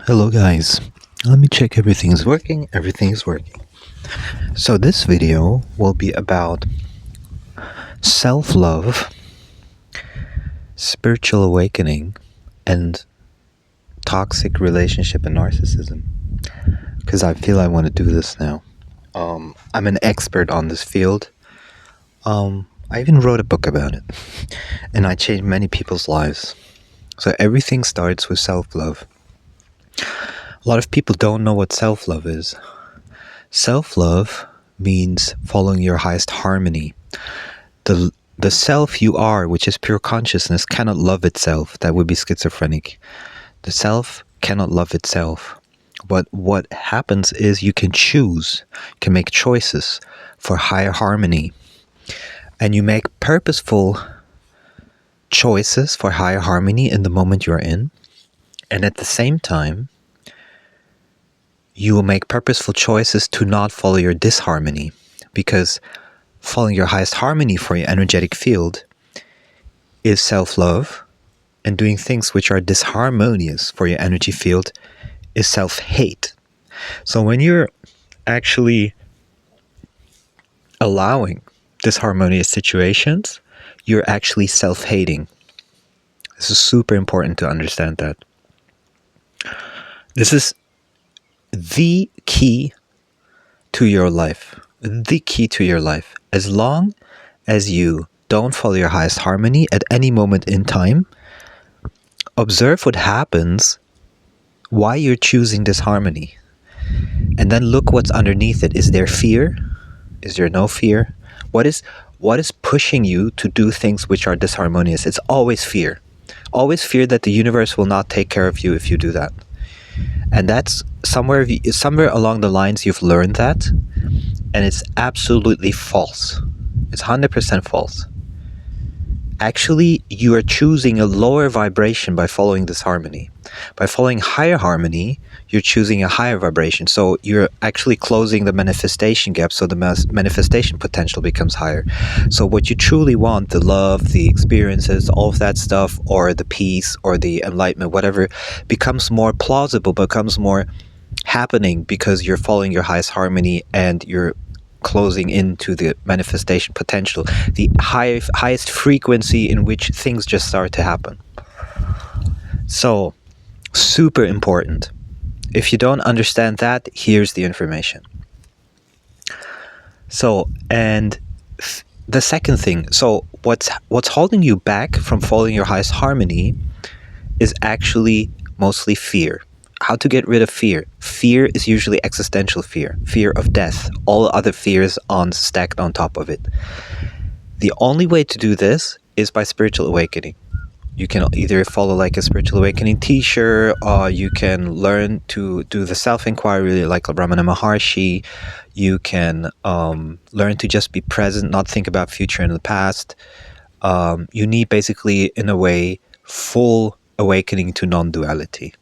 Hello guys, let me check everything's working. Everything is working. So this video will be about self-love, spiritual awakening, and toxic relationship and narcissism. Because I feel I want to do this now. I'm an expert on this field. I even wrote a book about it, and I changed many people's lives. So everything starts with self-love. A lot of people don't know what self-love is. Self-love means following your highest harmony. The self you are, which is pure consciousness, cannot love itself. That would be schizophrenic. The self cannot love itself. But what happens is you can choose, can make choices for higher harmony. And you make purposeful choices for higher harmony in the moment you're in. And at the same time, you will make purposeful choices to not follow your disharmony, because following your highest harmony for your energetic field is self-love, and doing things which are disharmonious for your energy field is self-hate. So when you're actually allowing disharmonious situations, you're actually self-hating. This is super important to understand that. This is the key to your life. The key to your life. As long as you don't follow your highest harmony at any moment in time, observe what happens, why you're choosing this harmony. And then look what's underneath it. Is there fear? Is there no fear? What is pushing you to do things which are disharmonious? It's always fear. Always fear that the universe will not take care of you if you do that. And that's somewhere along the lines you've learned that, and it's absolutely false. It's 100% false. Actually, you are choosing a lower vibration by following this harmony. By following higher harmony, you're choosing a higher vibration. So you're actually closing the manifestation gap, so the manifestation potential becomes higher. So what you truly want, the love, the experiences, all of that stuff, or the peace, or the enlightenment, whatever, becomes more plausible, becomes more happening because you're following your highest harmony and you're closing into the manifestation potential, the highest frequency in which things just start to happen. So, super important. If you don't understand that, here's the information. So, and the second thing, so what's holding you back from following your highest harmony is actually mostly fear. How to get rid of fear? Fear is usually existential fear, fear of death, all other fears stacked on top of it. The only way to do this is by spiritual awakening. You can either follow like a spiritual awakening teacher, or you can learn to do the self-inquiry like Ramana Maharshi. You can learn to just be present, not think about future and the past. You need basically, in a way, full awakening to non-duality.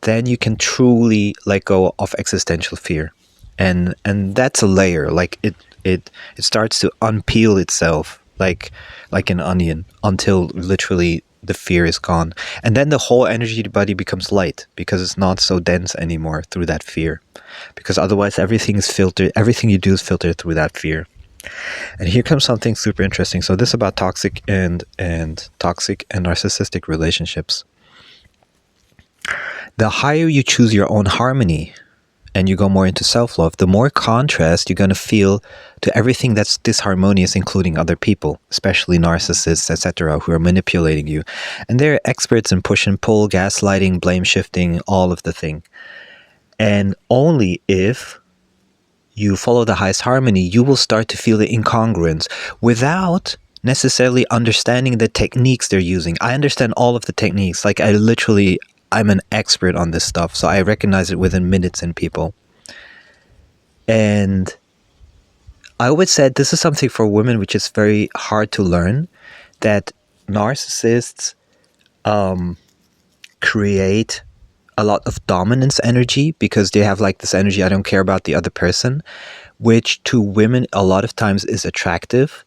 Then you can truly let go of existential fear, and that's a layer. Like it starts to unpeel itself like an onion until literally the fear is gone, and then the whole energy body becomes light because it's not so dense anymore through that fear. Because otherwise, everything you do is filtered through that fear. And here comes something super interesting. So this is about toxic and narcissistic relationships. The higher you choose your own harmony and you go more into self-love, the more contrast you're going to feel to everything that's disharmonious, including other people, especially narcissists, etc., who are manipulating you. And they're experts in push and pull, gaslighting, blame shifting, all of the thing. And only if you follow the highest harmony, you will start to feel the incongruence without necessarily understanding the techniques they're using. I understand all of the techniques. Like I'm an expert on this stuff, so I recognize it within minutes in people. And I would say this is something for women which is very hard to learn, that narcissists create a lot of dominance energy because they have like this energy, I don't care about the other person, which to women a lot of times is attractive.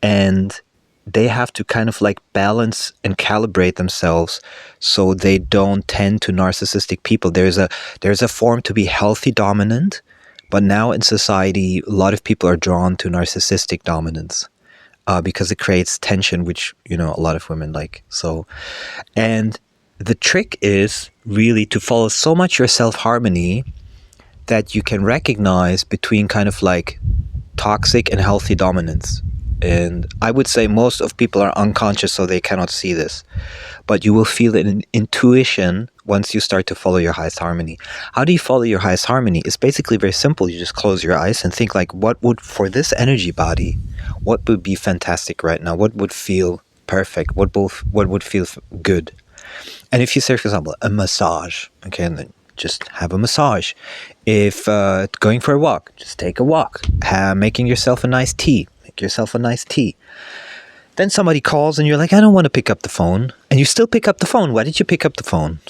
And they have to kind of like balance and calibrate themselves so they don't tend to narcissistic people. There's a form to be healthy dominant, but now in society, a lot of people are drawn to narcissistic dominance because it creates tension, which, you know, a lot of women like. So, and the trick is really to follow so much your self-harmony that you can recognize between kind of like toxic and healthy dominance. And I would say most of people are unconscious, so they cannot see this. But you will feel it in intuition once you start to follow your highest harmony. How do you follow your highest harmony? It's basically very simple. You just close your eyes and think like, what would, for this energy body, what would be fantastic right now? What would feel perfect? What would feel good? And if you say, for example, a massage, okay, and then just have a massage. If going for a walk, just take a walk. Making yourself a nice tea. Make yourself a nice tea. Then somebody calls and you're like, I don't want to pick up the phone. And you still pick up the phone. Why did you pick up the phone?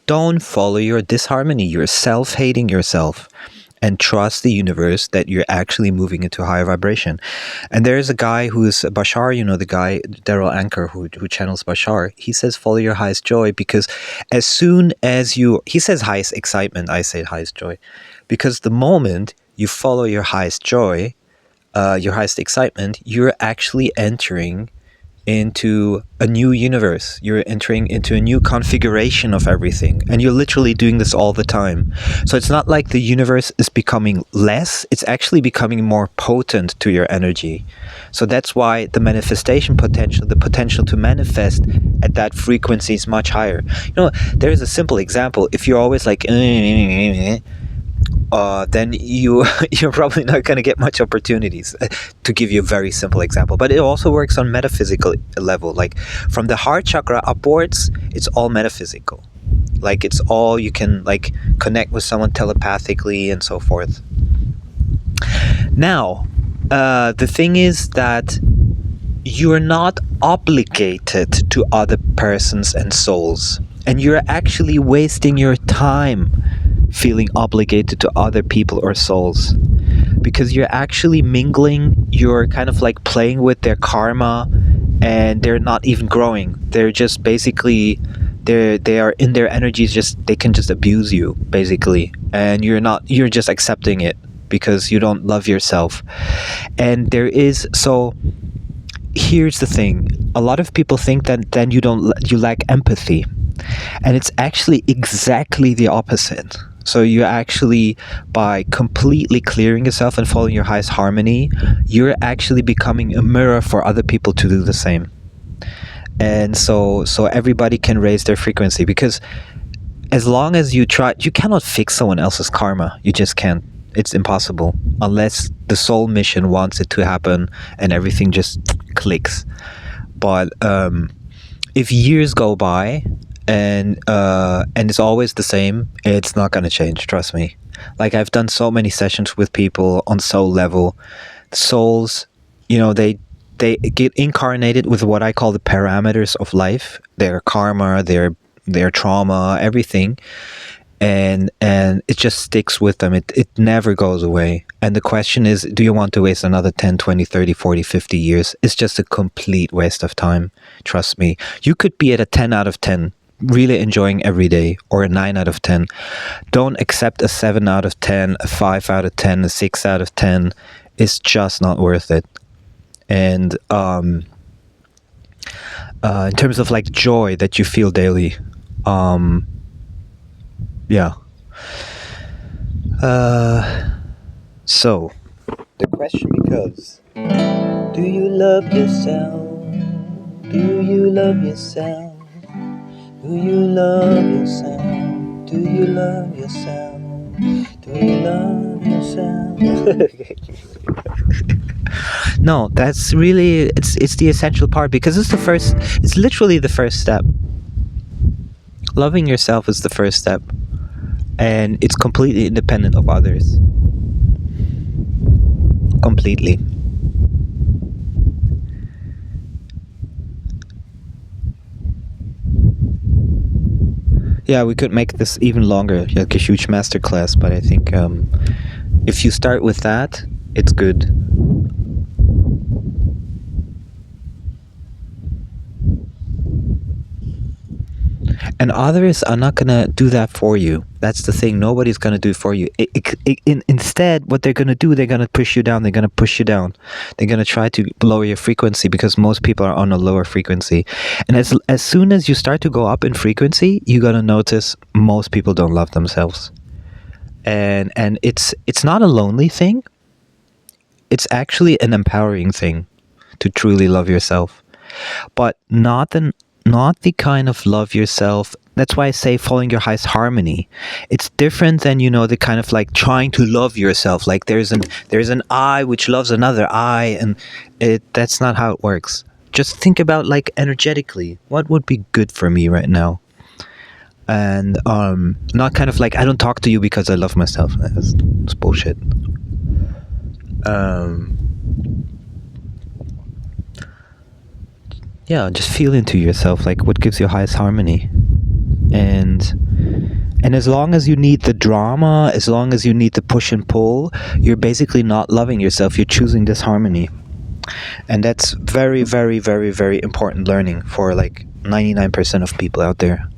Don't follow your disharmony. You're self-hating yourself. And trust the universe that you're actually moving into a higher vibration. And there's a guy who's Bashar, you know, the guy, Daryl Anker, who channels Bashar. He says, follow your highest joy, because as soon as he says highest excitement, I say highest joy. Because the moment you follow your highest joy, your highest excitement, you're actually entering into a new universe. You're entering into a new configuration of everything, and you're literally doing this all the time. So it's not like the universe is becoming less, it's actually becoming more potent to your energy. So that's why the manifestation potential, the potential to manifest at that frequency is much higher. You know, there's a simple example. If you're always like then you're probably not going to get much opportunities, to give you a very simple example. But it also works on metaphysical level. Like from the heart chakra upwards, it's all metaphysical. Like it's all, you can like connect with someone telepathically and so forth. Now, the thing is that you're not obligated to other persons and souls. And you're actually wasting your time feeling obligated to other people or souls, because you're actually mingling, you're kind of like playing with their karma, and they're not even growing. They're just basically, they are in their energies, just they can just abuse you basically, and you're just accepting it because you don't love yourself. And so here's the thing, a lot of people think that then you lack empathy, and it's actually exactly the opposite. So you actually, by completely clearing yourself and following your highest harmony, you're actually becoming a mirror for other people to do the same. And so everybody can raise their frequency, because as long as you try, you cannot fix someone else's karma. You just can't. It's impossible unless the soul mission wants it to happen and everything just clicks. But if years go by and it's always the same, it's not going to change, trust me. Like, I've done so many sessions with people on soul level. Souls, you know, they get incarnated with what I call the parameters of life, their karma, their trauma, everything, and it just sticks with them. It never goes away. And the question is, do you want to waste another 10, 20, 30, 40, 50 years? It's just a complete waste of time, trust me. You could be at a 10 out of 10, really enjoying every day, or a 9 out of 10. Don't accept a 7 out of 10, a 5 out of 10, a 6 out of 10. It's just not worth it. And in terms of like joy that you feel daily, yeah. So the question becomes, do you love yourself? Do you love yourself? Do you love yourself? Do you love yourself? Do you love yourself? No, that's really, it's the essential part, because it's literally the first step. Loving yourself is the first step, and it's completely independent of others. Completely. Yeah, we could make this even longer, like a huge masterclass, but I think if you start with that, it's good. And others are not gonna do that for you. That's the thing. Nobody's gonna do it for you. Instead, what they're gonna do, they're gonna push you down. They're gonna push you down. They're gonna try to lower your frequency because most people are on a lower frequency. And as soon as you start to go up in frequency, you're gonna notice most people don't love themselves. And it's not a lonely thing. It's actually an empowering thing to truly love yourself, but not the kind of love yourself. That's why I say following your highest harmony. It's different than, the kind of like trying to love yourself. Like there's an I which loves another I, and that's not how it works. Just think about, like, energetically, what would be good for me right now, and not kind of like, I don't talk to you because I love myself. That's bullshit. Yeah, just feel into yourself, like what gives you highest harmony. And as long as you need the drama, as long as you need the push and pull, you're basically not loving yourself. You're choosing disharmony. And that's very, very, very, very important learning for like 99% of people out there.